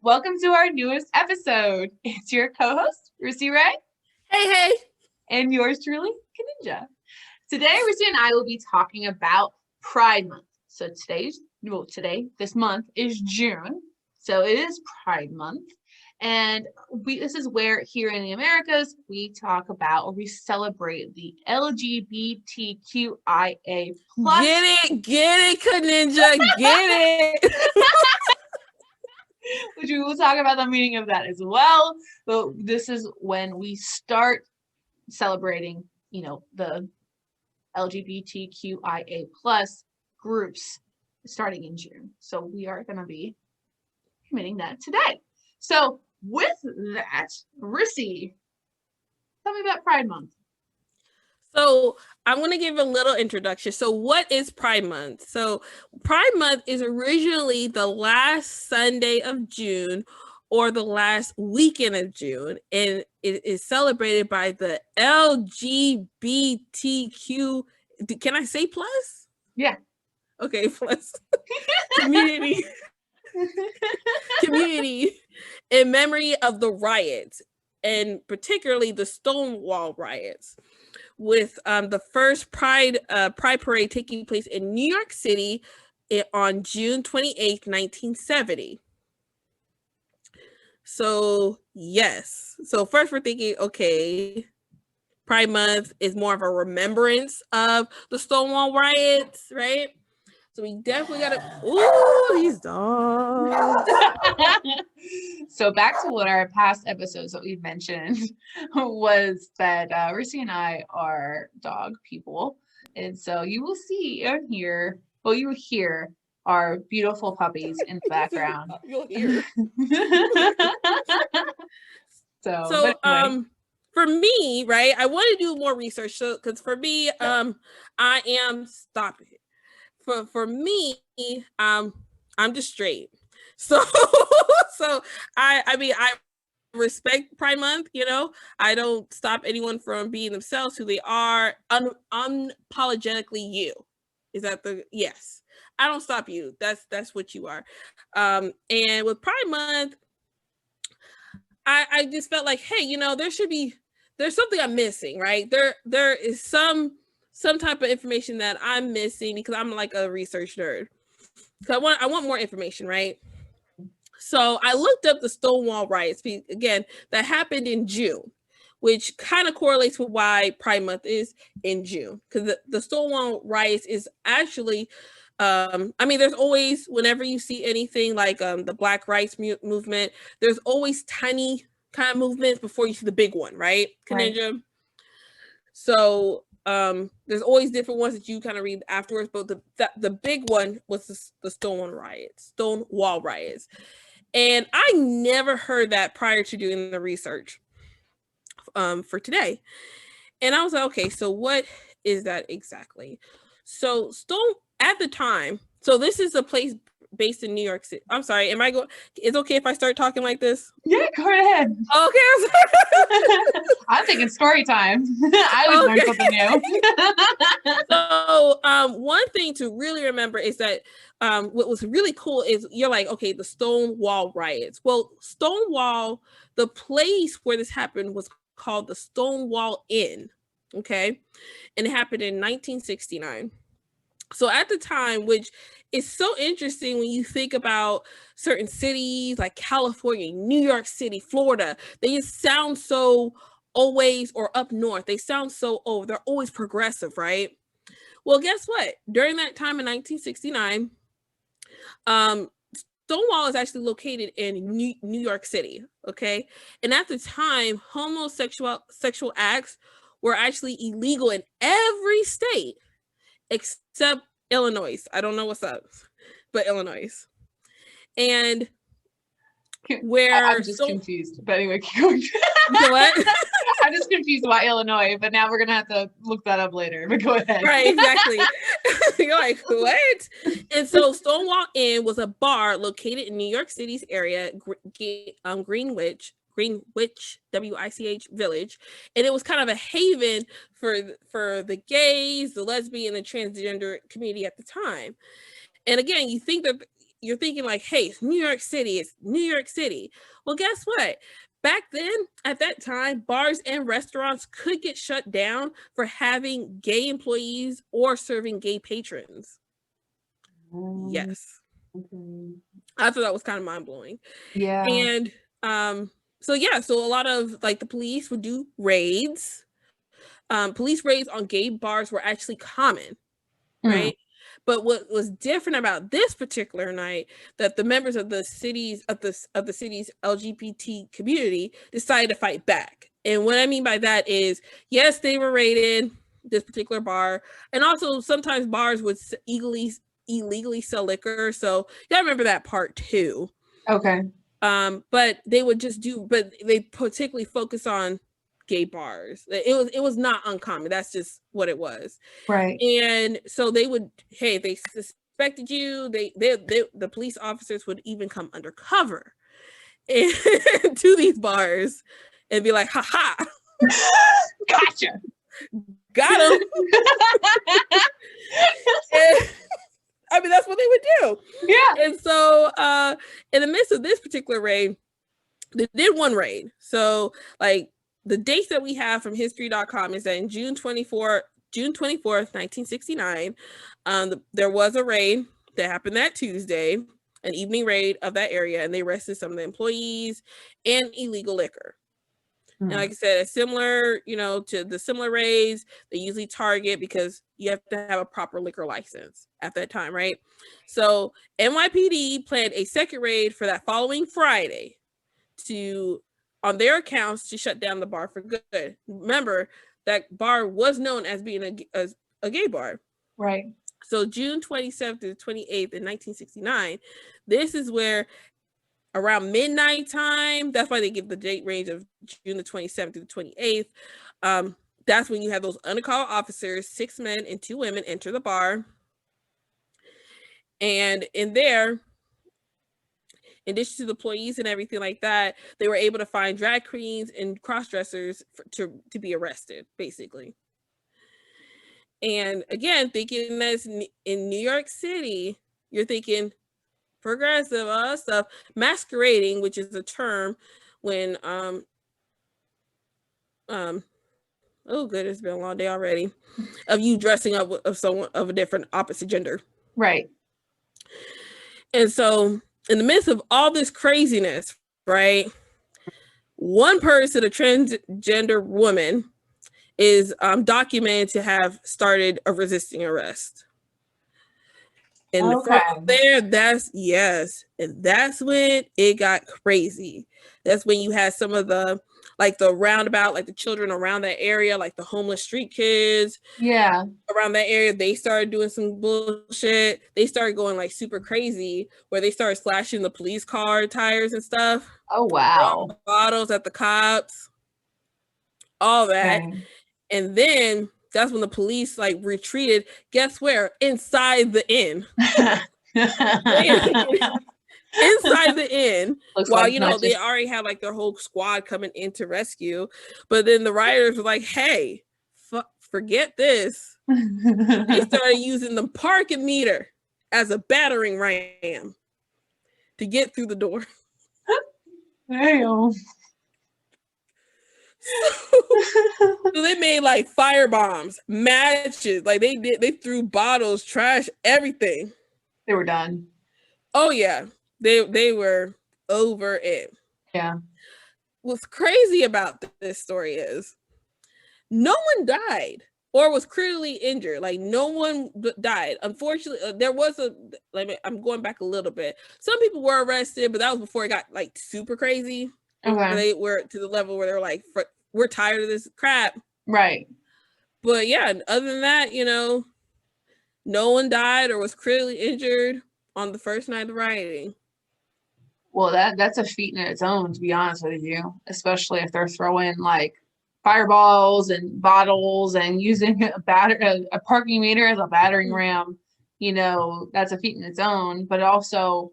welcome to our newest episode. It's your co-host, Rissy Ray, Hey. and yours truly, Kaninja. Today, Rissy and I will be talking about Pride Month. So this month is June. So it is Pride Month. And this is where here in the Americas, we talk about or we celebrate the LGBTQIA plus. Get it, Kaninja, get it. Which we will talk about the meaning of that as well. But this is when we start celebrating, the LGBTQIA plus groups starting in June. So we are going to be committing that today. So with that, Rissy, tell me about Pride Month. So I'm going to give a little introduction. So what is Pride Month? So Pride Month is originally the last Sunday of June or the last weekend of June, and it is celebrated by the LGBTQ. Can I say plus? Yeah. Okay, plus community in memory of the riots, and particularly the Stonewall riots, with the first Pride Parade taking place in New York City on June 28th, 1970. So, yes. So first we're thinking, okay, Pride Month is more of a remembrance of the Stonewall riots, right? So we definitely got to, these dogs. So back to what our past episodes that we've mentioned was that Rissy and I are dog people. And so you will see and hear, you will hear our beautiful puppies in the background. You'll hear. So anyway. For me, right, I want to do more research. So, because for me, I am stopping. For me, I'm just straight. So I mean, I respect Pride Month, I don't stop anyone from being themselves, who they are, unapologetically you. Is that yes. I don't stop you. That's what you are. And with Pride Month, I just felt like, hey, there's something I'm missing, right? There is some type of information that I'm missing, because I'm like a research nerd. So I want more information, right? So I looked up the Stonewall riots, again, that happened in June, which kind of correlates with why Pride Month is in June, because the Stonewall riots is actually, there's always, whenever you see anything like the Black Rights movement, there's always tiny kind of movements before you see the big one, right, Kaninja? Right. So there's always different ones that you kind of read afterwards, but the big one was the Stonewall riots. And I never heard that prior to doing the research for today. And I was like, okay, so what is that exactly? So at the time, so this is a place based in New York City. I'm sorry, it's okay if I start talking like this? Yeah, go ahead. Okay. I'm thinking story time. I always learn something new. So one thing to really remember is that what was really cool is you're like, okay, the Stonewall riots. Well, Stonewall, the place where this happened was called the Stonewall Inn, okay? And it happened in 1969. So at the time, which is so interesting when you think about certain cities like California, New York City, Florida, they just sound so always, or up north, they sound so, they're always progressive, right? Well, guess what? During that time in 1969, Stonewall is actually located in New York City, okay? And at the time, sexual acts were actually illegal in every state except Illinois. I don't know what's up, but Illinois. And where I'm just confused. But anyway, keep going. What? I'm just confused about Illinois, but now we're gonna have to look that up later. But go ahead. Right, exactly. You're like, what? And so Stonewall Inn was a bar located in New York City's area, Greenwich WICH Village, and it was kind of a haven for the gays, the lesbian, and transgender community at the time. And again, you think that you're thinking like, hey, it's New York City, it's New York City. Well, guess what? Back then, at that time, bars and restaurants could get shut down for having gay employees or serving gay patrons. Yes. Okay. I thought that was kind of mind-blowing. Yeah. And so a lot of like the police would do raids. Police raids on gay bars were actually common, right? But what was different about this particular night, that the members of the city's LGBT community decided to fight back. And what I mean by that is, yes, they were raided, this particular bar, and also sometimes bars would illegally sell liquor. So y'all remember that part too. Okay. But they particularly focus on gay bars. It was not uncommon. That's just what it was. Right. And so they suspected you. The police officers would even come undercover to these bars and be like, "Ha Gotcha. Got him." I mean, that's what they would do. Yeah. And so, in the midst of this particular raid, they did one raid. So, like, the dates that we have from history.com is that in June 24th, 1969, there was a raid that happened that Tuesday, an evening raid of that area, and they arrested some of the employees and illegal liquor. And like I said, similar, to the similar raids, they usually target because you have to have a proper liquor license at that time, right? So NYPD planned a second raid for that following Friday on their accounts to shut down the bar for good. Remember, that bar was known as being a gay bar. Right. So June 27th to 28th in 1969, this is where around midnight time, that's why they give the date range of June the 27th to the 28th. That's when you have those undercover officers, 6 men and 2 women, enter the bar. And in there, in addition to the employees and everything like that, they were able to find drag queens and cross-dressers to be arrested, basically. And again, thinking that's in New York City, you're thinking progressive stuff, masquerading, which is a term when oh good, it's been a long day already, of you dressing up of someone of a different opposite gender. Right. And so in the midst of all this craziness, right, one person, a transgender woman, is documented to have started a resisting arrest. And from there, and that's when it got crazy. That's when you had some of the roundabout, like the children around that area, like the homeless street kids. Yeah. Around that area, they started doing some bullshit. They started going like super crazy, where they started slashing the police car tires and stuff. Oh, wow. Bottles at the cops. All that. Okay. And then that's when the police retreated. Guess where? Inside the inn. Inside the inn. Looks while they already had their whole squad coming in to rescue. But then the rioters were like, hey, forget this. They started using the parking meter as a battering ram to get through the door. Damn. So they made fire bombs, matches, they threw bottles, trash, everything. They were done. Oh yeah, they were over it. Yeah. What's crazy about this story is no one died or was critically injured. No one died. Unfortunately, there was I'm going back a little bit. Some people were arrested, but that was before it got super crazy. Okay. They were to the level where they're like, we're tired of this crap. Right. But yeah, other than that, no one died or was critically injured on the first night of rioting. Well, that's a feat in its own, to be honest with you, especially if they're throwing fireballs and bottles and using a parking meter as a battering ram. That's a feat in its own, but also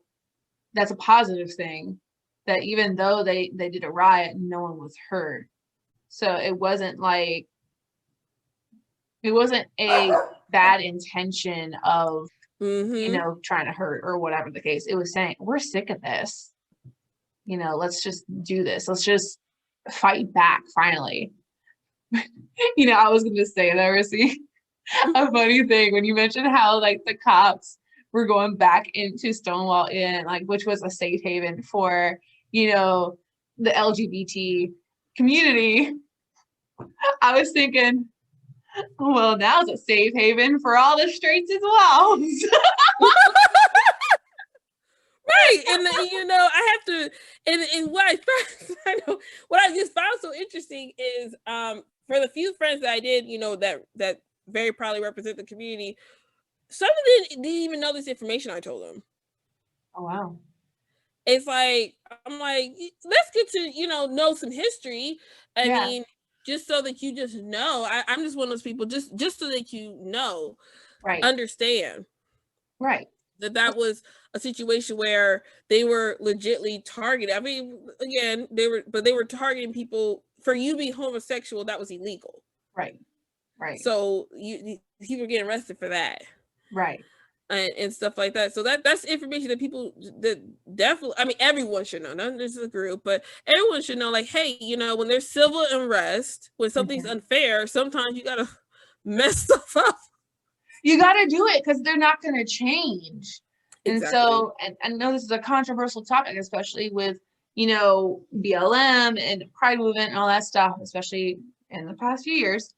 that's a positive thing. That even though they did a riot, no one was hurt. So it wasn't a bad intention of trying to hurt or whatever the case. It was saying, we're sick of this. Let's just do this. Let's just fight back finally. I was going to say that, Rissy, a funny thing when you mentioned how like the cops were going back into Stonewall Inn, like, which was a safe haven for, the LGBT community. I was thinking, well, now it's a safe haven for all the straights as well. Right. And I have to, and what I just found so interesting is for the few friends that I did, that very proudly represent the community, some of them didn't even know this information I told them. Oh wow. It's like, I'm like, let's get to, know some history. I mean, just so that you just know. I'm just one of those people, just so that right, understand. Right. That was a situation where they were legitly targeted. I mean, again, they were targeting people for you to be homosexual. That was illegal. Right. Right. So people were getting arrested for that. Right. And stuff like that. So that's information that people that definitely, I mean, everyone should know. Not just a group, but everyone should know. Like, hey, when there's civil unrest, when something's unfair, sometimes you gotta mess stuff up. You got to do it because they're not going to change. Exactly. And so, and I know this is a controversial topic, especially with, BLM and Pride movement and all that stuff, especially in the past few years.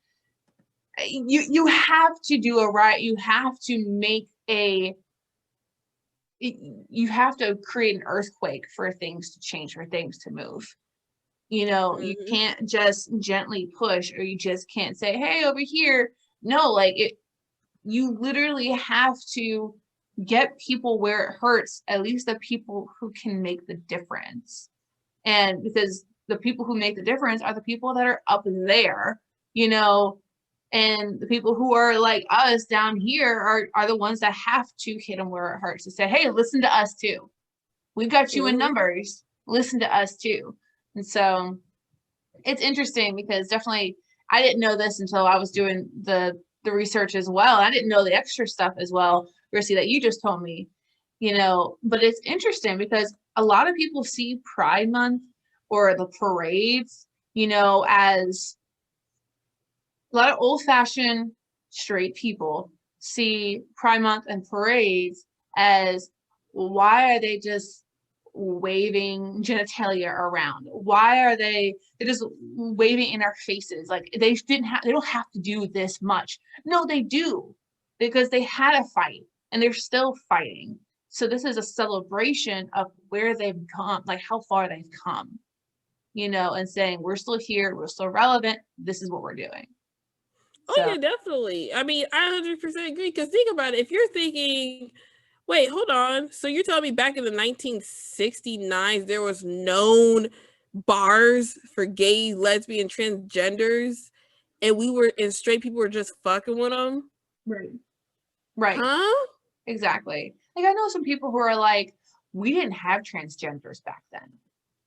You have to do a right. You have to you have to create an earthquake for things to change, for things to move. You can't just gently push, or you just can't say, hey, over here. No, like you literally have to get people where it hurts, at least the people who can make the difference. And because the people who make the difference are the people that are up there, and the people who are like us down here are the ones that have to hit them where it hurts, to say, hey, listen to us too. We've got you in numbers. Listen to us too. And so it's interesting because definitely I didn't know this until I was doing the research as well. I didn't know the extra stuff as well, Rissy, that you just told me, but it's interesting because a lot of people see Pride Month or the parades, as a lot of old-fashioned straight people see Pride Month and parades as, why are they just waving genitalia around? Why are they're just waving in our faces? Like they don't have to do this much. No, they do, because they had a fight and they're still fighting. So this is a celebration of where they've come, like how far they've come, and saying, we're still here, we're still relevant, this is what we're doing. Oh yeah, definitely. I mean, I 100% agree, because think about it. If you're thinking, wait, hold on. So you're telling me back in the 1969s, there was known bars for gay, lesbian, transgenders, and straight people were just fucking with them? Right. Right. Huh? Exactly. Like, I know some people who are like, we didn't have transgenders back then.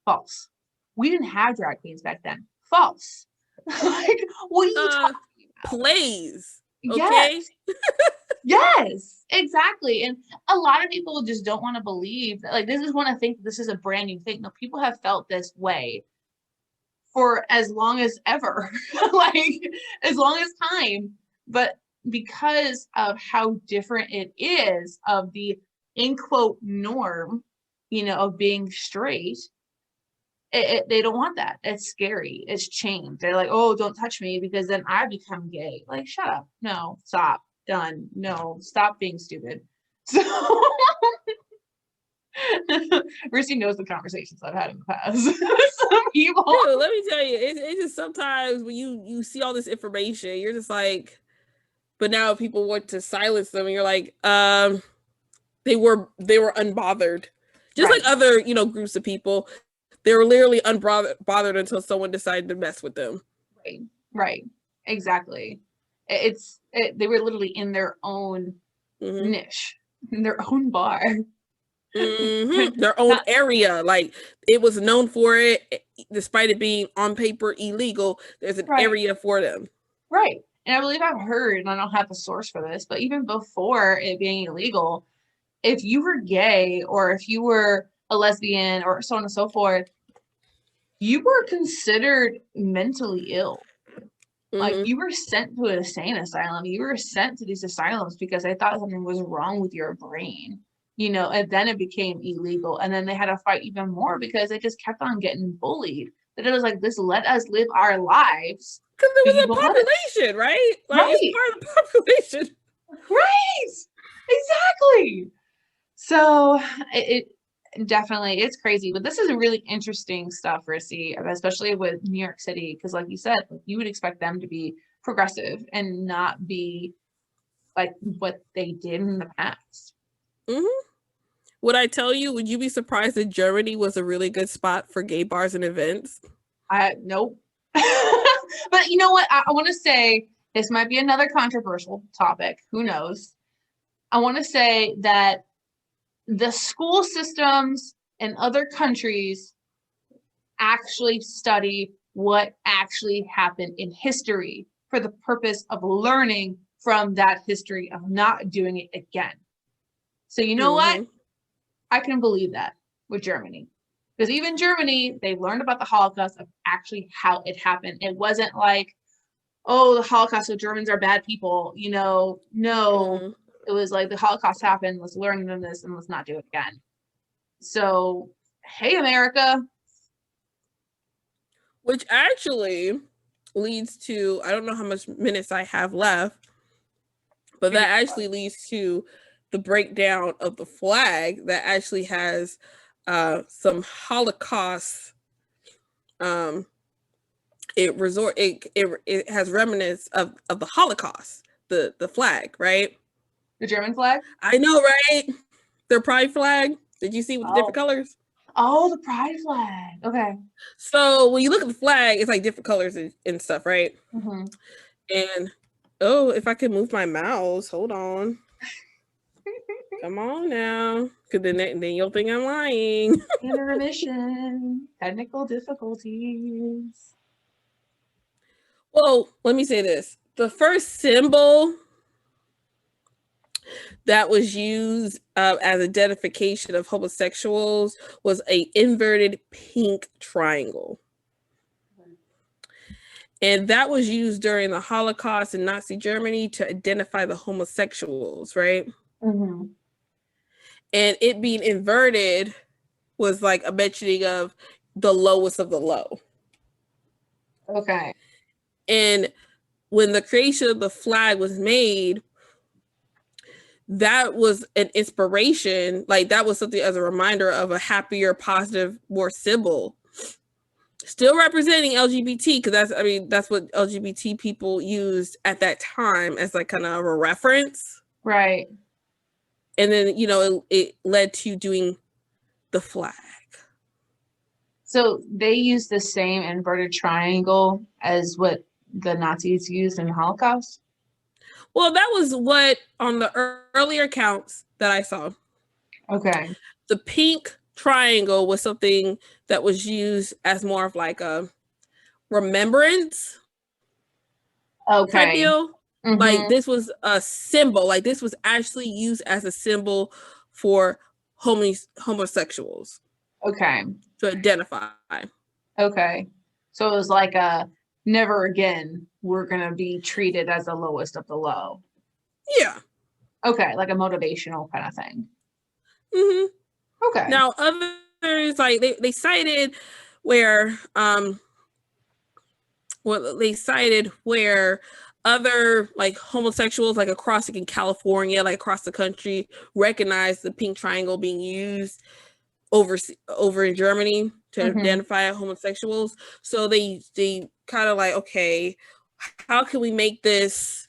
False. We didn't have drag queens back then. False. Like, what are you talking about? Plays. Okay. Yes. Yes, exactly. And a lot of people just don't want to believe that, like, they just want to think this is a brand new thing. No, people have felt this way for as long as ever, like as long as time. But because of how different it is of the in quote norm, of being straight, they don't want that. It's scary. It's change. They're like, oh, don't touch me because then I become gay. Like, shut up. No, stop. Done. No, stop being stupid. So Rissy knows the conversations I've had in the past. Some people. Dude, let me tell you, it's just sometimes when you see all this information, you're just like, but now people want to silence them, and you're like, they were unbothered. Just like other, groups of people. They were literally unbothered until someone decided to mess with them. Right. Exactly. They were literally in their own niche, in their own bar. Their own area. Like, it was known for it, despite it being on paper illegal. There's an area for them. Right. And I believe I've heard, and I don't have a source for this, but even before it being illegal, if you were gay or if you were a lesbian or so on and so forth, you were considered mentally ill. Like Mm-hmm. you were sent to an insane asylum. You were sent to these asylums because they thought something was wrong with your brain, and then it became illegal. And then they had to fight even more because they just kept on getting bullied. That it was like, this, let us live our lives. Because it was a People population, right? Like it's right, part of the population. right, exactly. So it definitely, it's crazy, but this is really interesting stuff, Rissy, especially with New York City, because like you said, like, you would expect them to be progressive and not be like what they did in the past. Mm-hmm. Would I tell you? Would you be surprised that Germany was a really good spot for gay bars and events? Nope. But you know what? I want to say this might be another controversial topic. Who knows? I want to say that the school systems in other countries actually study what actually happened in history for the purpose of learning from that history of not doing it again. So you know what? Mm-hmm. I can believe that with Germany. Because even Germany, they learned about the Holocaust of actually how it happened. It wasn't like, oh, the Holocaust, so Germans are bad people. No, Mm-hmm. it was like the Holocaust happened. Let's learn from this and let's not do it again. So, hey, America. Which actually leads to, I don't know how much minutes I have left, but that actually leads to the breakdown of the flag that actually has some Holocaust. It has remnants of the Holocaust, the flag, right? The German flag? I know, right? Their pride flag. Did you see with the different Oh. colors? Oh, the pride flag. Okay. So when you look at the flag, it's like different colors and stuff, right? Mm-hmm. And oh, if I can move my mouse, hold on. Come on now, because then you'll think I'm lying. Intermission. Technical difficulties. Well, let me say this: the first symbol that was used as identification of homosexuals was a inverted pink triangle. And that was used during the Holocaust in Nazi Germany to identify the homosexuals, right? Mm-hmm. And it being inverted was like a mentioning of the lowest of the low. Okay. And when the creation of the flag was made, that was an inspiration. Like that was something as a reminder of a happier, positive, more symbol. Still representing LGBT, because that's what LGBT people used at that time as like kind of a reference. Right. And then, it led to doing the flag. So they used the same inverted triangle as what the Nazis used in the Holocaust? Well, that was what on the earlier accounts that I saw. Okay. The pink triangle was something that was used as more of like a remembrance type Okay. deal. Like Mm-hmm. this was a symbol. Like this was actually used as a symbol for homosexuals Okay. to identify. Okay. So it was like a never again, we're going to be treated as the lowest of the low. Yeah. Okay. Like a motivational kind of thing. Mm-hmm. Okay. Now others like they cited where other like homosexuals like across like in California, like across the country, recognize the pink triangle being used over in Germany to Mm-hmm. identify homosexuals. So they kind of like, okay, how can we make this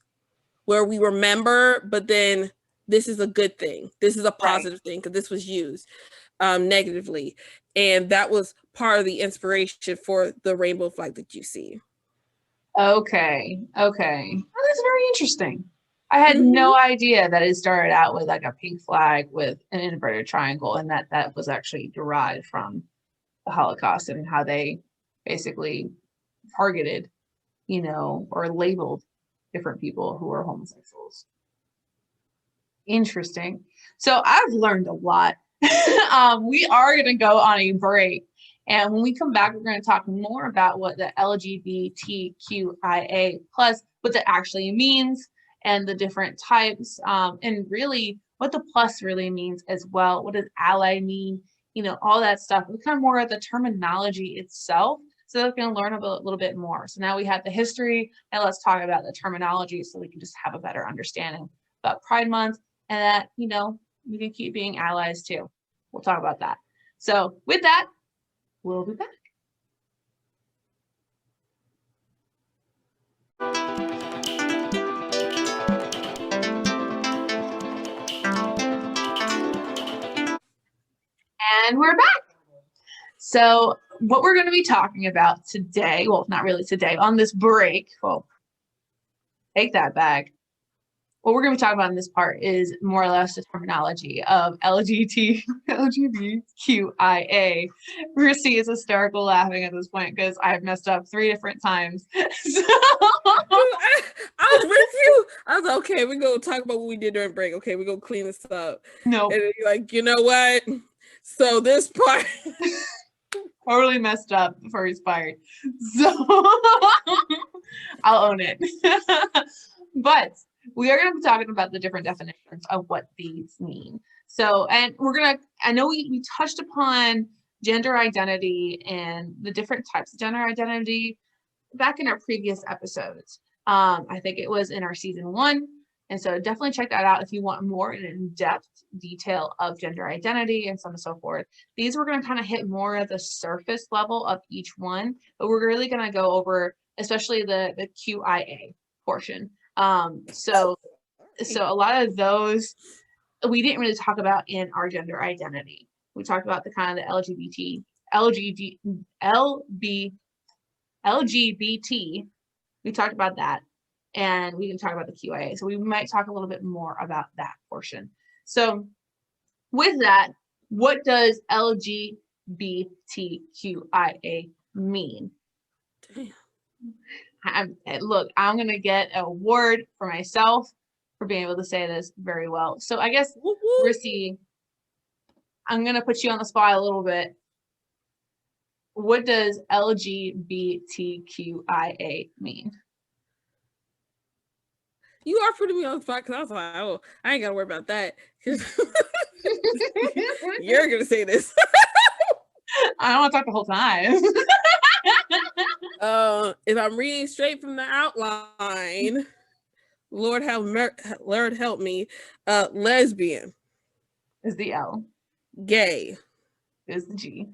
where we remember, but then this is a good thing. This is a positive thing because this was used negatively. And that was part of the inspiration for the rainbow flag that you see. Okay. Okay. Well, that's very interesting. I had no idea that it started out with like a pink flag with an inverted triangle and that was actually derived from the Holocaust and how they basically targeted, or labeled different people who are homosexuals. Interesting. So I've learned a lot. We are going to go on a break. And when we come back, we're going to talk more about what the LGBTQIA plus, what that actually means and the different types, and really what the plus really means as well. What does ally mean? You know, all that stuff. We kind of more of the terminology itself. So we're going to learn a little bit more. So now we have the history, and let's talk about the terminology so we can just have a better understanding about Pride Month, and that, you know, we can keep being allies too. We'll talk about that. So with that, we'll be back. And we're back. So what we're going to be talking about today, well, not really today, on this break, well, take that back. What we're going to be talking about in this part is more or less the terminology of LGBTQIA. Rissy is hysterical laughing at this point because I have messed up 3 different times. So I was with you. I was like, okay, we're going to talk about what we did during break. Okay, we're going to clean this up. No. And you're like, you know what? So this part totally messed up before he's fired. So I'll own it. But we are going to be talking about the different definitions of what these mean. So, and we're going to, I know we touched upon gender identity and the different types of gender identity back in our previous episodes. I think it was in our season 1. And so definitely check that out if you want more in-depth detail of gender identity and so on and so forth. These we're going to kind of hit more of the surface level of each one, but we're really going to go over especially the QIA portion. So a lot of those we didn't really talk about in our gender identity. We talked about the kind of the LGBT. We talked about that. And we can talk about the QIA. So we might talk a little bit more about that portion. So with that, what does LGBTQIA mean? Look, I'm going to get an award for myself for being able to say this very well. So I guess, Rissy, I'm going to put you on the spot a little bit. What does LGBTQIA mean? You are putting me on the spot because I was like, oh, I ain't got to worry about that. You're going to say this. I don't want to talk the whole time. If I'm reading straight from the outline, Lord help me, lesbian is the L. Gay is the G.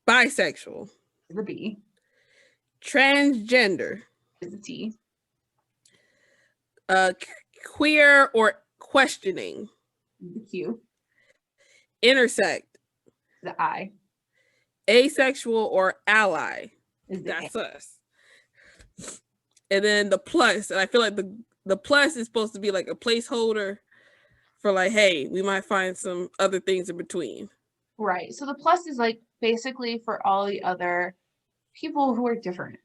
Bisexual is the B. Transgender is the T. Queer or questioning the Q. Intersect the I. Asexual or ally is the that's A. Us. And then the plus, and I feel like the plus is supposed to be like a placeholder for like, hey, we might find some other things in between. Right. So the plus is like basically for all the other people who are different.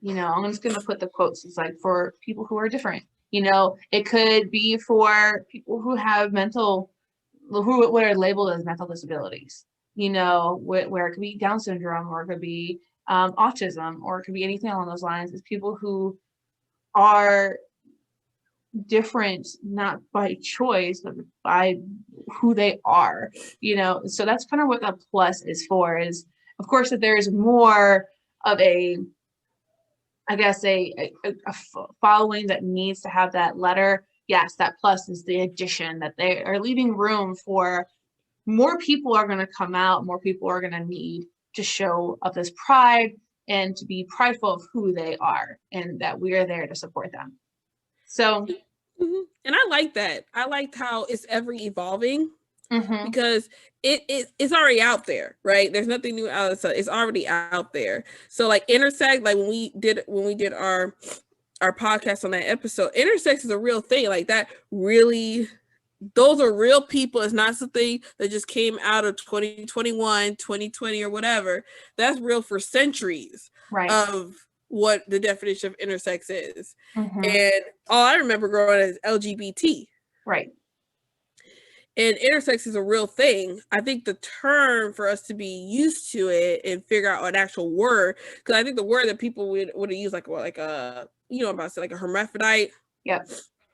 You know, I'm just going to put the quotes. It's like for people who are different. You know, it could be for people who have what are labeled as mental disabilities. You know, where it could be Down syndrome, or it could be autism, or it could be anything along those lines. It's people who are different, not by choice, but by who they are. You know, so that's kind of what the plus is for. Is of course that there's more of a following that needs to have that letter. Yes, that plus is the addition that they are leaving room for more people are going to come out, more people are going to need to show of this pride and to be prideful of who they are and that we are there to support them. So, and I like that. I liked how it's ever evolving. Because it's already out there, right? There's nothing new out of it. It's already out there. So like intersect, like when we did our podcast on that episode, intersex is a real thing. Like that really, those are real people. It's not something that just came out of 2021, 2020 or whatever. That's real for centuries right. of what the definition of intersex is. Mhm. And all I remember growing up is LGBT. Right. And intersex is a real thing. I think the term for us to be used to it and figure out an actual word, because I think the word that people would use like a, you know, I'm about to say like a hermaphrodite. Yep.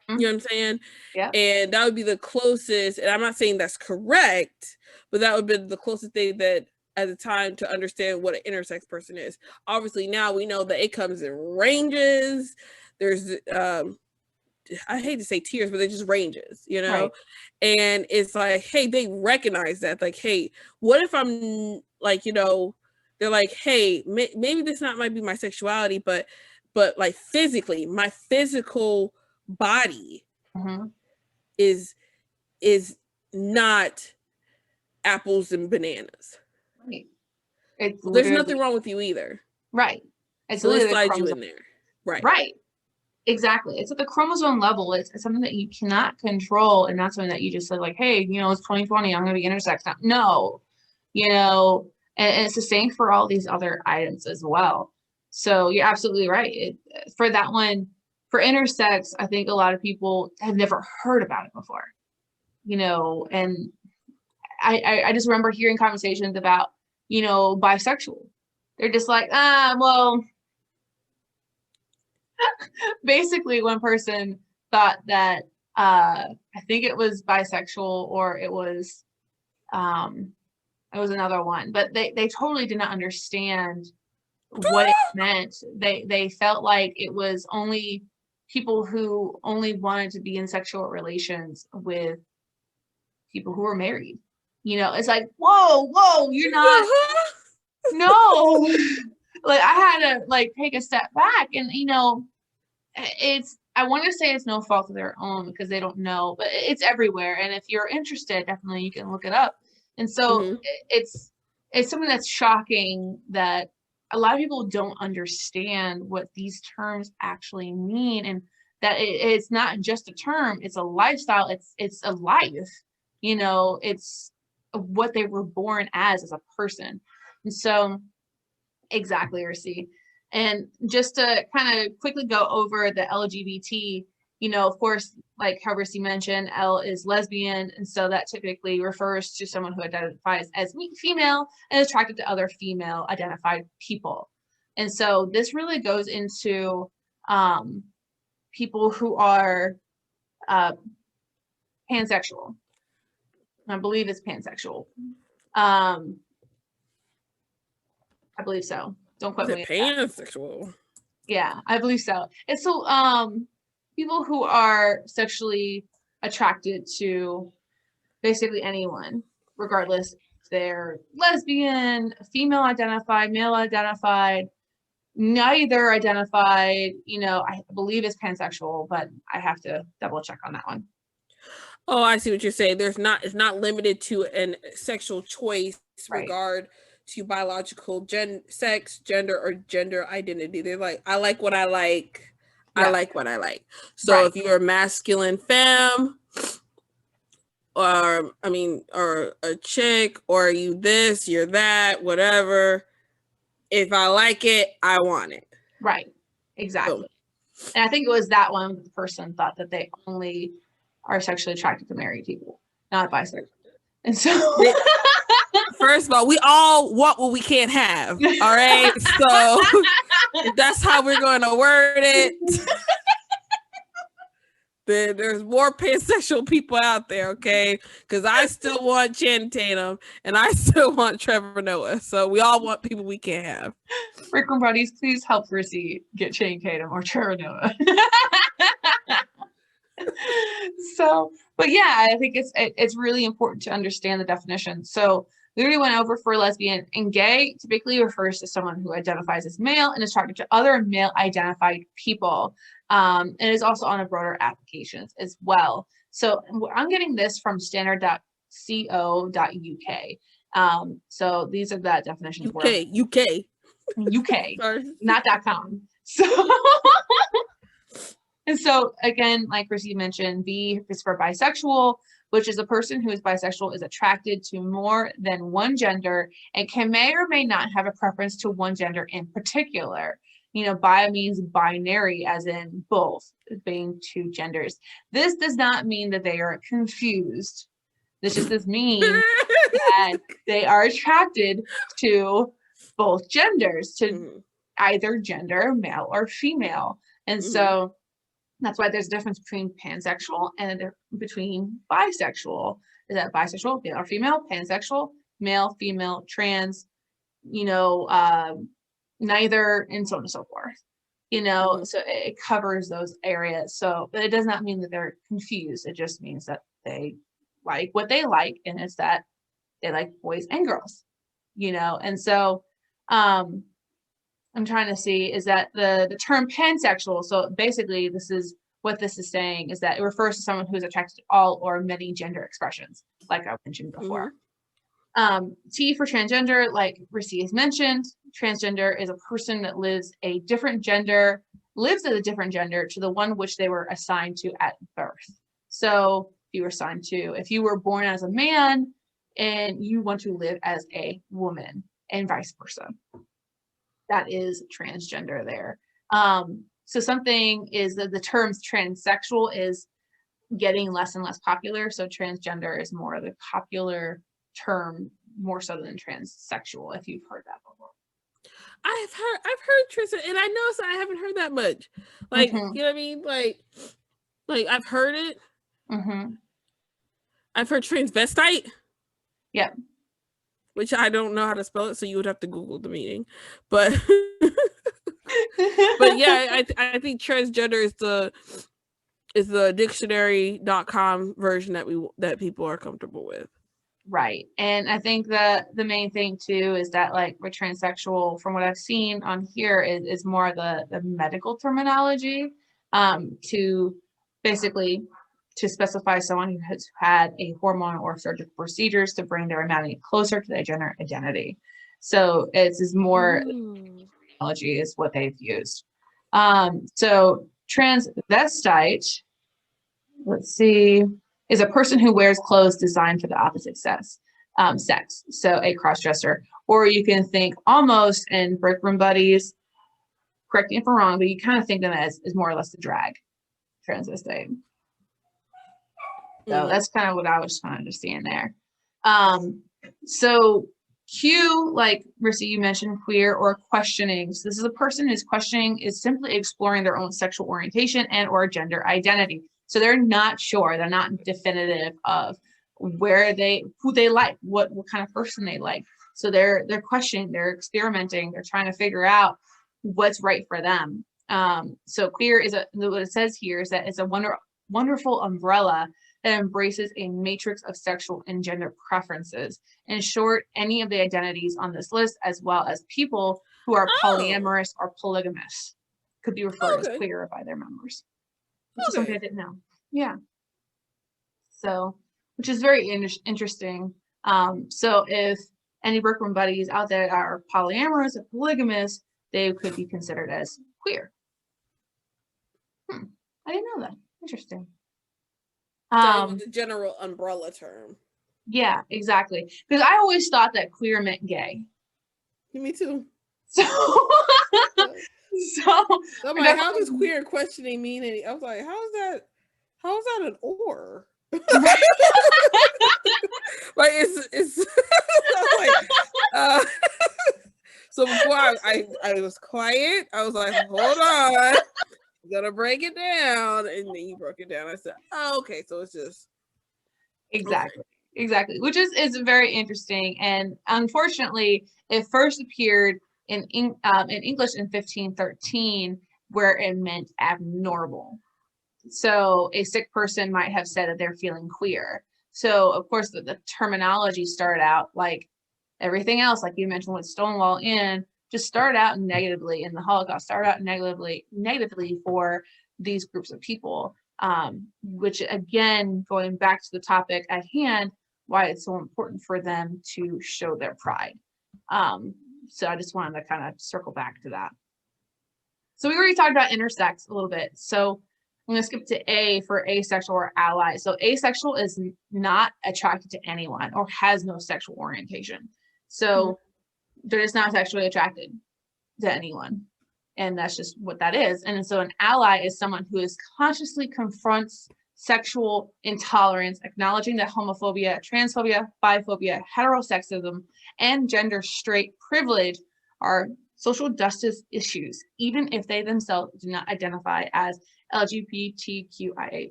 You know what I'm saying? Yeah. And that would be the closest, and I'm not saying that's correct, but that would be the closest thing that at the time to understand what an intersex person is. Obviously now we know that it comes in ranges. There's I hate to say tiers, but they're just ranges, you know? Right. And it's like, hey, they recognize that. Like, hey, what if I'm like, you know, they're like, hey, maybe this not might be my sexuality, but like physically, my physical body Mm-hmm. is not apples and bananas. Right. It's There's nothing wrong with you either. Right. It's so let's literally slide you in there. Right. Right. Exactly. It's at the chromosome level. It's something that you cannot control, and not something that you just said like, hey, you know, it's 2020, I'm gonna be intersex now. No, you know, and it's the same for all these other items as well. So you're absolutely right. For that one, for intersex, I think a lot of people have never heard about it before, you know, and I just remember hearing conversations about, you know, bisexual. They're just like, well, basically one person thought that I think it was bisexual, or it was another one, but they totally did not understand what it meant. They felt like it was only people who only wanted to be in sexual relations with people who were married. You know, it's like, whoa, you're not. No. Like I had to like take a step back, and you know, I want to say it's no fault of their own because they don't know, but it's everywhere. And if you're interested, definitely you can look it up. And so it's something that's shocking that a lot of people don't understand what these terms actually mean, and that it's not just a term, it's a lifestyle, it's a life, you know, it's what they were born as a person. And so exactly, Rissy. And just to kind of quickly go over the LGBT, you know, of course, like how Rissy mentioned, L is lesbian. And so that typically refers to someone who identifies as female and is attracted to other female identified people. And so this really goes into people who are pansexual. I believe it's pansexual. I believe so. Don't quote me. Pansexual. Yeah, I believe so. And so people who are sexually attracted to basically anyone, regardless if they're lesbian, female identified, male identified, neither identified, you know, I believe it's pansexual, but I have to double check on that one. Oh, I see what you're saying. It's not limited to an sexual choice regard to biological sex, gender, or gender identity. They're like, I like what I like. Yeah. I like what I like. So if you're a masculine femme, or a chick, or you this, you're that, whatever. If I like it, I want it. Right. Exactly. So, and I think it was that one person thought that they only are sexually attracted to married people, not bisexual. And so first of all, we all want what we can't have. All right. So if that's how we're going to word it, then there's more pansexual people out there. Okay. Because I still want Channing Tatum and I still want Trevor Noah. So we all want people we can't have. Rickman Buddies, please help Rissy get Channing Tatum or Trevor Noah. So, but yeah, I think it's really important to understand the definition. So we already went over for lesbian and gay typically refers to someone who identifies as male and is attracted to other male identified people. And is also on a broader applications as well. So I'm getting this from standard.co.uk. So these are the definitions. UK, not .com. So and so again, like Rissy mentioned, B is for bisexual, which is a person who is bisexual is attracted to more than one gender and may or may not have a preference to one gender in particular. Bi means binary, as in both, being two genders. This does not mean that they are confused. This just does mean that they are attracted to both genders, to either gender, male or female. And so that's why there's a difference between pansexual and between bisexual. Is that bisexual, male or female, pansexual, male, female, trans, neither, and so on and so forth. So it covers those areas. So but it does not mean that they're confused. It just means that they like what they like, and it's that they like boys and girls, and so I'm trying to see, is that the term pansexual. So basically this is what this is saying, is that it refers to someone who is attracted to all or many gender expressions, like I mentioned before. T for transgender, like Rissy has mentioned, transgender is a person that lives as a different gender to the one which they were assigned to at birth. So if you were born as a man and you want to live as a woman, and vice versa. That is transgender there. So something is that the term transsexual is getting less and less popular. So transgender is more of the popular term, more so than transsexual, if you've heard that before. I've heard trans, and I noticed I haven't heard that much. Like, you know what I mean? Like I've heard it. I've heard transvestite. Yeah. Which I don't know how to spell it, so you would have to Google the meaning. But but yeah, I think transgender is the dictionary.com version that people are comfortable with. Right. And I think the main thing too is that, like, with transsexual, from what I've seen on here, is more the medical terminology, to basically to specify someone who has had a hormone or surgical procedures to bring their anatomy closer to their gender identity. So it's more terminology is what they've used. So transvestite, let's see, is a person who wears clothes designed for the opposite sex. So a cross-dresser. Or you can think almost in Break Room Buddies, correct me if I'm wrong, but you kind of think them as more or less the drag transvestite. So that's kind of what I was trying to understand there. So Q, like Rissy, you mentioned, queer or questioning. So this is a person who's questioning, is simply exploring their own sexual orientation and or gender identity. So they're not sure, they're not definitive of who they like, what kind of person they like. So they're questioning, they're experimenting, they're trying to figure out what's right for them. So queer is what it says here is that it's a wonderful umbrella that embraces a matrix of sexual and gender preferences. In short, any of the identities on this list, as well as people who are polyamorous or polygamous, could be referred as queer by their members. Which is something I didn't know. Yeah. So, which is very interesting. So if any Workroom buddies out there are polyamorous or polygamous, they could be considered as queer. I didn't know that. Interesting. The general umbrella term. Yeah, exactly. Because I always thought that queer meant gay. Me too. So I'm like, how does queer questioning mean any? I was like, how is that an or? Like it's like so before I was quiet, I was like, hold on, I'm gonna break it down, and then you broke it down. I said, oh, okay, so it's just exactly, which is very interesting, and unfortunately, it first appeared in English in 1513, where it meant abnormal. So a sick person might have said that they're feeling queer. So of course the terminology started out like everything else, like you mentioned with Stonewall Inn, just started out negatively, and the Holocaust started out negatively for these groups of people, which again, going back to the topic at hand, why it's so important for them to show their pride. So I just wanted to kind of circle back to that. So we already talked about intersex a little bit. So I'm going to skip to A for asexual or ally. So asexual is not attracted to anyone or has no sexual orientation. So they're just not sexually attracted to anyone. And that's just what that is. And so an ally is someone who is consciously confronts sexual intolerance, acknowledging that homophobia, transphobia, biphobia, heterosexism, and gender straight privilege are social justice issues, even if they themselves do not identify as LGBTQIA+.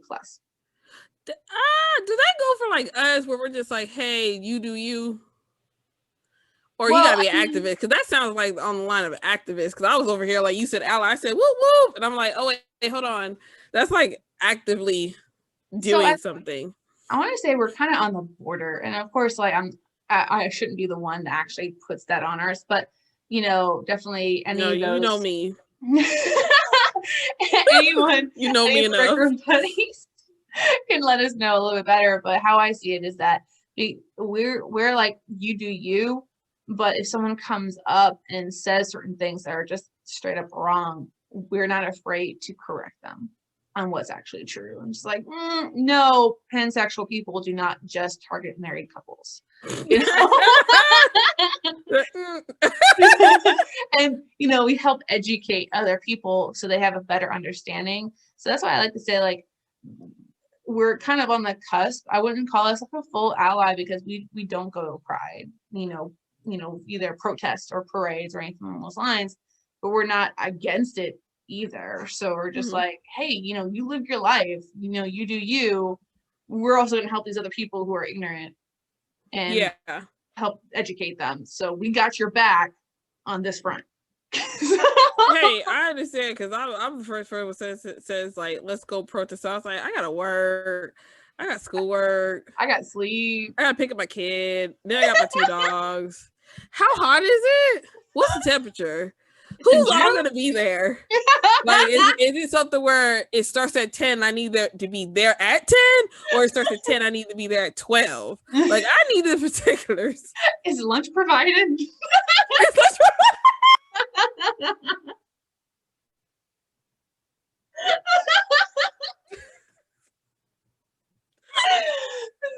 Does that go for like us where we're just like, hey, you do you? Or you gotta be an activist? Because that sounds like on the line of activist. Because I was over here, like you said, ally. I said, whoop, whoop. And I'm like, oh, wait, hold on. That's like actively doing something. I want to say we're kind of on the border. And of course, like I shouldn't be the one that actually puts that on us. But, definitely any of those. You know me. Anyone, you know me enough. Buddies can let us know a little bit better. But how I see it is that we're like, you do you. But if someone comes up and says certain things that are just straight up wrong, we're not afraid to correct them on what's actually true. I'm just like, no, pansexual people do not just target married couples. And, we help educate other people so they have a better understanding. So that's why I like to say, like, we're kind of on the cusp. I wouldn't call us like a full ally because we don't go to Pride, either protests or parades or anything along those lines, but we're not against it either. So we're just like, hey, you live your life, you do you. We're also going to help these other people who are ignorant and help educate them. So we got your back on this front. Hey, I understand because I'm the first person who says like, let's go protest. So I was like, I gotta work. I got schoolwork. I got sleep. I gotta pick up my kid. Then I got my 2 dogs. How hot is it? What's the temperature? Who's all gonna be there? Like, is it something where it starts at 10? I need to be there at 10, or it starts at 10? I need to be there at 12. Like, I need the particulars. Is lunch provided?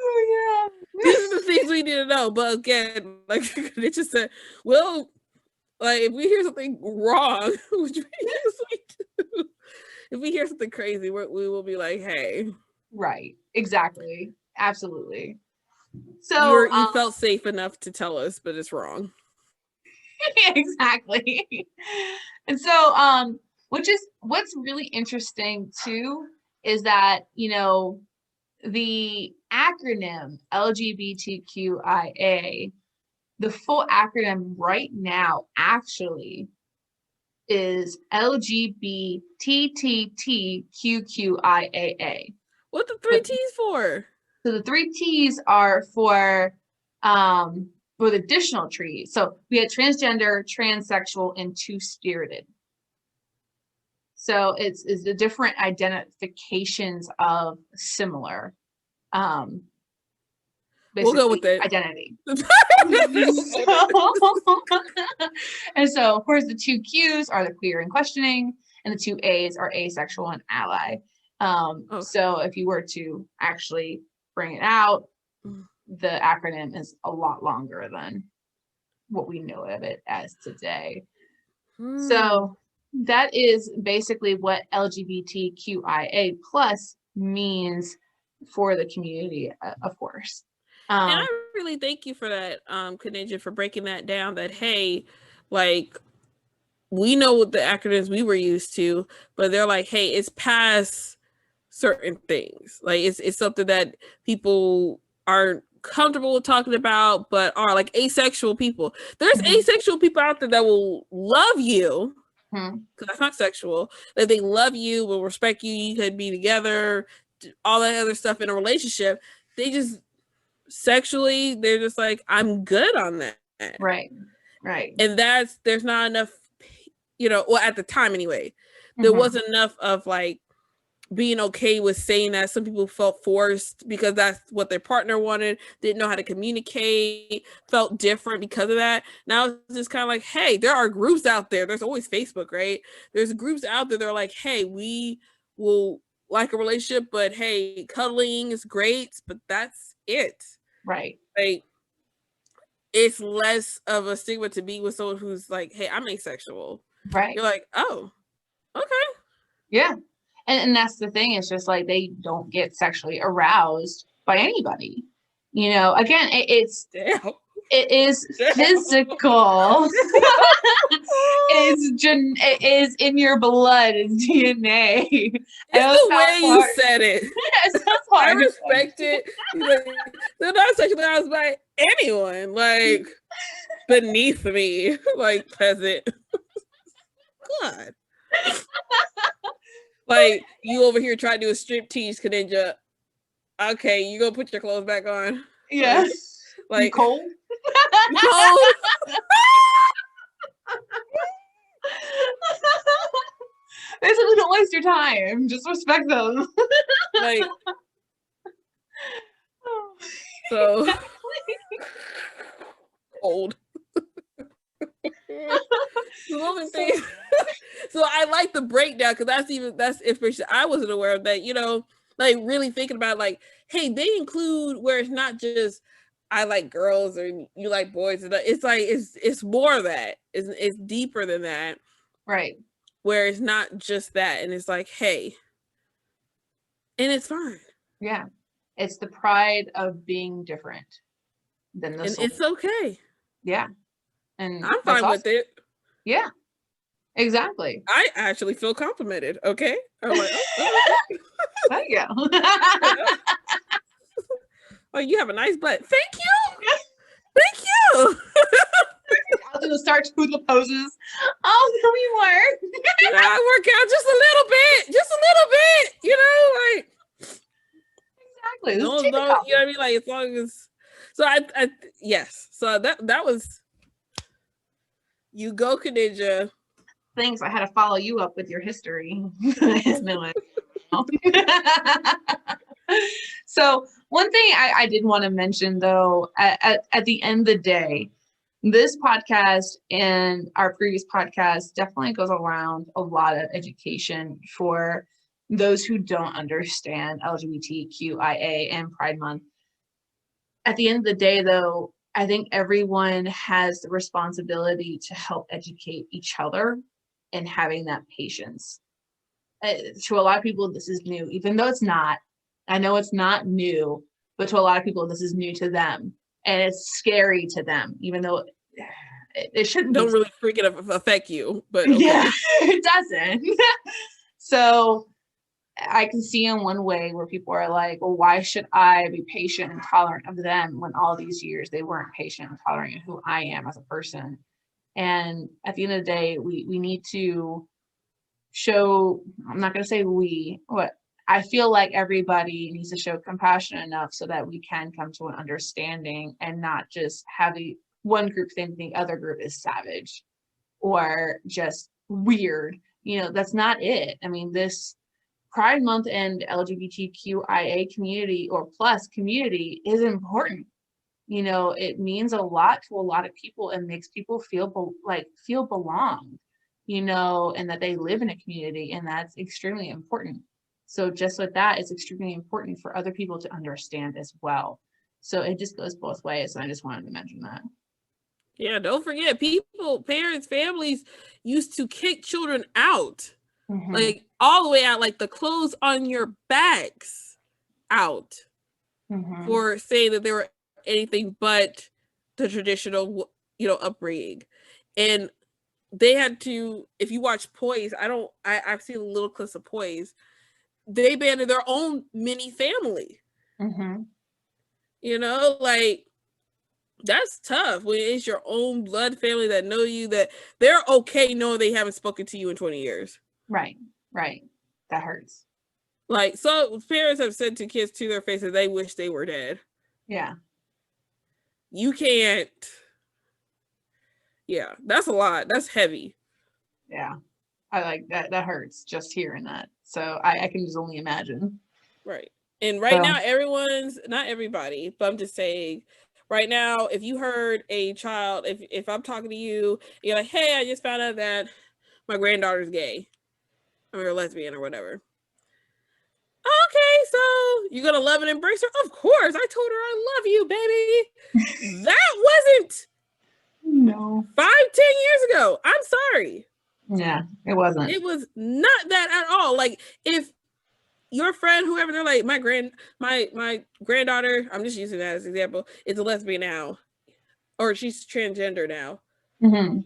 Oh, yeah. These are the things we need to know. But again, like it just said, well, like if we hear something wrong, which we do, if we hear something crazy, we will be like, hey. Right. Exactly. Absolutely. So you felt safe enough to tell us, but it's wrong. Exactly. And so what's really interesting too is that the acronym LGBTQIA, the full acronym right now actually is LGBTQIAA. What the 3 T's for? So the 3 T's are for with additional trees. So we had transgender, transsexual, and two-spirited. So it's the different identifications of similar we'll go with it. Identity. And so of course the 2 Q's are the queer and questioning, and the 2 A's are asexual and ally. So if you were to actually bring it out, the acronym is a lot longer than what we know of it as today. So that is basically what LGBTQIA plus means for the community, of course. And I really thank you for that, Kaninja, for breaking that down, that, hey, like, we know what the acronyms we were used to, but they're like, hey, it's past certain things. Like, it's something that people aren't comfortable with talking about, but are like asexual people. There's asexual people out there that will love you, because that's not sexual, that they love you, will respect you, you could be together, all that other stuff in a relationship. They just sexually, they're just like, I'm good on that. Right. And there's not enough, well, at the time anyway, there wasn't enough of like being okay with saying that. Some people felt forced because that's what their partner wanted, didn't know how to communicate, felt different because of that. Now it's just kind of like, hey, there are groups out there. There's always Facebook, right? There's groups out there that are like, hey, we will like a relationship, but hey, cuddling is great, but that's it. Right. Like, it's less of a stigma to be with someone who's like, hey, I'm asexual. Right. You're like, oh, okay. Yeah. And that's the thing. It's just like they don't get sexually aroused by anybody. You know, again, Damn. it is Damn. physical. It is in your blood. It's DNA. It's the way you said it. I respect it. Like, they're not sexually aroused by anyone. Like beneath me, like peasant. God. Like you over here trying to do a strip tease, Kaninja. Okay, you gonna put your clothes back on? Yes. Like cold. Cold. Basically, don't waste your time. Just respect them. Like so old. So I like the breakdown because that's information I wasn't aware of, that, you know, like really thinking about like, hey, they include where it's not just I like girls or you like boys. It's like it's more of that. It's deeper than that. Right. Where it's not just that, and it's like, hey, and it's fine. Yeah. It's the pride of being different than the And soul. it's okay. Yeah. And I'm fine with it. Yeah. Exactly. I actually feel complimented. Okay. I'm like, Thank you. Oh, you have a nice butt. Thank you. Thank you. I was gonna start doing the poses. Oh, tell me more. I work out just a little bit, you know, like Exactly. no, you know what I mean? Like as long as so I yes. So that was you go, Kaninja. Thanks. I had to follow you up with your history. No, so one thing I did want to mention though, at the end of the day, this podcast and our previous podcast definitely goes around a lot of education for those who don't understand LGBTQIA and Pride Month. At the end of the day, though, I think everyone has the responsibility to help educate each other and having that patience. To a lot of people, this is new, even though it's not. I know it's not new, but to a lot of people, this is new to them. And it's scary to them, even though it shouldn't. Don't really freaking affect you, but okay. Yeah, it doesn't. So I can see in one way where people are like, well, why should I be patient and tolerant of them when all these years they weren't patient and tolerant of who I am as a person? And at the end of the day, we need to show, I'm not going to say what I feel like everybody needs to show compassion enough so that we can come to an understanding and not just have one group think the other group is savage or just weird. You know, that's not it. I mean, this Pride Month and LGBTQIA community or plus community is important. You know, it means a lot to a lot of people and makes people feel belonged, you know, and that they live in a community, and that's extremely important. So just with that, it's extremely important for other people to understand as well. So it just goes both ways. And I just wanted to mention that. Yeah, don't forget, parents, families used to kick children out, like all the way out, like the clothes on your backs out for saying that they were anything but the traditional, you know, upbringing. And they had to, if you watch Poise, I've seen little clips of Poise, they banned their own mini family. You know, like that's tough when it's your own blood family that know you, that they're okay knowing they haven't spoken to you in 20 years. Right. That hurts. Like, so parents have said to kids to their faces they wish they were dead. Yeah. You can't. Yeah, that's a lot. That's heavy. Yeah. I like that. That hurts just hearing that. So I can just only imagine. Right. And right now, not everybody, but I'm just saying, right now, if you heard a child, if I'm talking to you, you're like, hey, I just found out that my granddaughter's gay, or a lesbian or whatever. Okay, so you're gonna love and embrace her? Of course. I told her I love you, baby. That wasn't no 5-10 years ago. I'm sorry. Yeah, it wasn't. It was not that at all. Like if your friend, whoever, they're like, my granddaughter, I'm just using that as an example, is a lesbian now, or she's transgender now. Mm-hmm.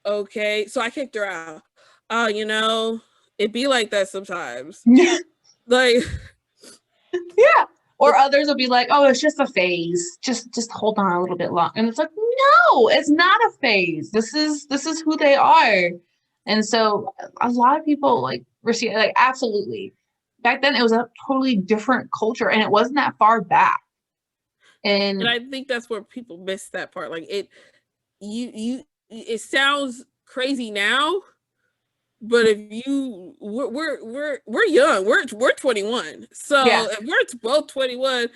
Okay, so I kicked her out. You know, it be like that sometimes. Like, Yeah. Or others will be like, oh, it's just a phase. Just hold on a little bit long. And it's like, no, it's not a phase. This is who they are. And so a lot of people like receive like absolutely. Back then it was a totally different culture and it wasn't that far back. and And I think that's where people miss that part. Like it sounds crazy now, but if you we're young, we're 21. yeah, So if we're both 21,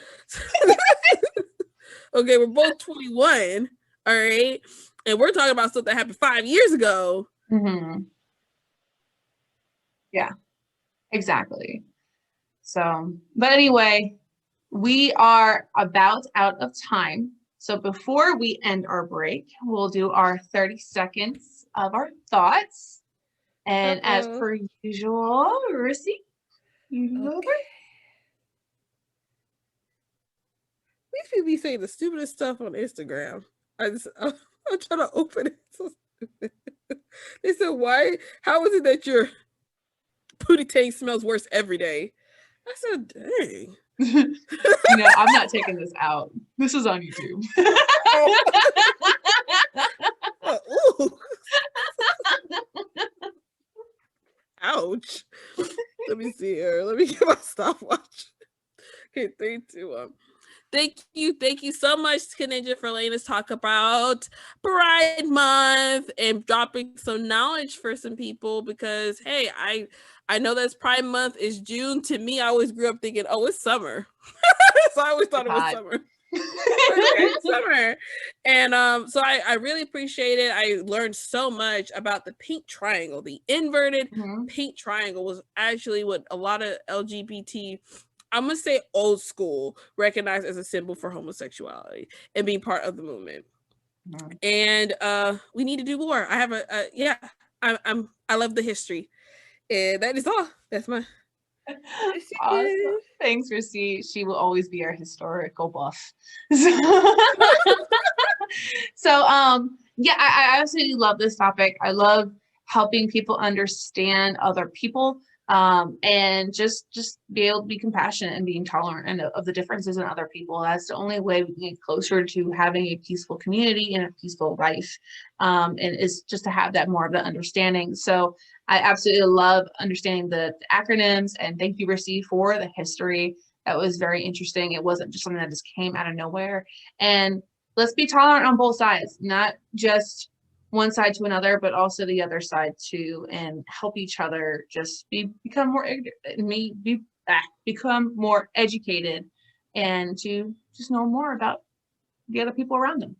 okay, we're both 21, all right, and we're talking about stuff that happened 5 years ago. mm-hmm. Yeah, exactly. So, but anyway, we are about out of time. So before we end our break, we'll do our 30 seconds of our thoughts. And as Uh-oh. per usual, Rissy, you go Okay. first. These people be saying the stupidest stuff on Instagram. I'm trying to open it. So stupid. They said, "Why? How is it that your pootie tank smells worse every day?" I said, "Dang." I'm not taking this out. This is on YouTube. Ooh. Ouch. Let me see here. Let me get my stopwatch. Okay, 3, 2, 1. Thank you so much, Kaninja, for letting us talk about Pride Month and dropping some knowledge for some people. Because hey, I know that Pride Month is June. To me, I always grew up thinking, oh, it's summer. So I always thought it was summer. It's summer. And so I really appreciate it. I learned so much about the pink triangle. The inverted pink triangle was actually what a lot of LGBT, I'm gonna say old school, recognized as a symbol for homosexuality and being part of the movement. And we need to do more. I have I love the history. And that is all. That's my Awesome. Thanks, Rissy. She will always be our historical buff. Yeah, I absolutely love this topic. I love helping people understand other people, and just be able to be compassionate and being tolerant and of the differences in other people. That's the only way we can get closer to having a peaceful community and a peaceful life, and is just to have that more of the understanding. So I absolutely love understanding the acronyms, and thank you, Rissy, for the history. That was very interesting. It wasn't just something that just came out of nowhere. And let's be tolerant on both sides, not just one side to another, but also the other side too, and help each other just become more educated, and to just know more about the other people around them.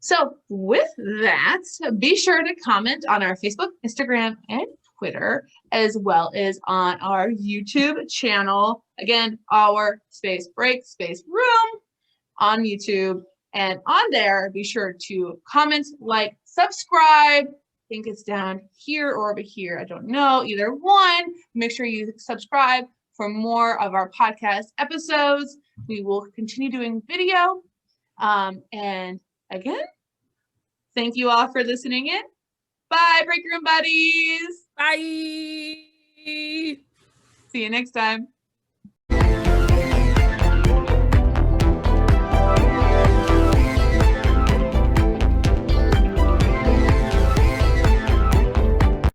So with that, be sure to comment on our Facebook, Instagram, and Twitter, as well as on our YouTube channel. Again, our Space Break, Space Room on YouTube. And on there, be sure to comment, like, subscribe. I think it's down here or over here. I don't know. Either one. Make sure you subscribe for more of our podcast episodes. We will continue doing video. And again, thank you all for listening in. Bye, Break Room Buddies. Bye. See you next time.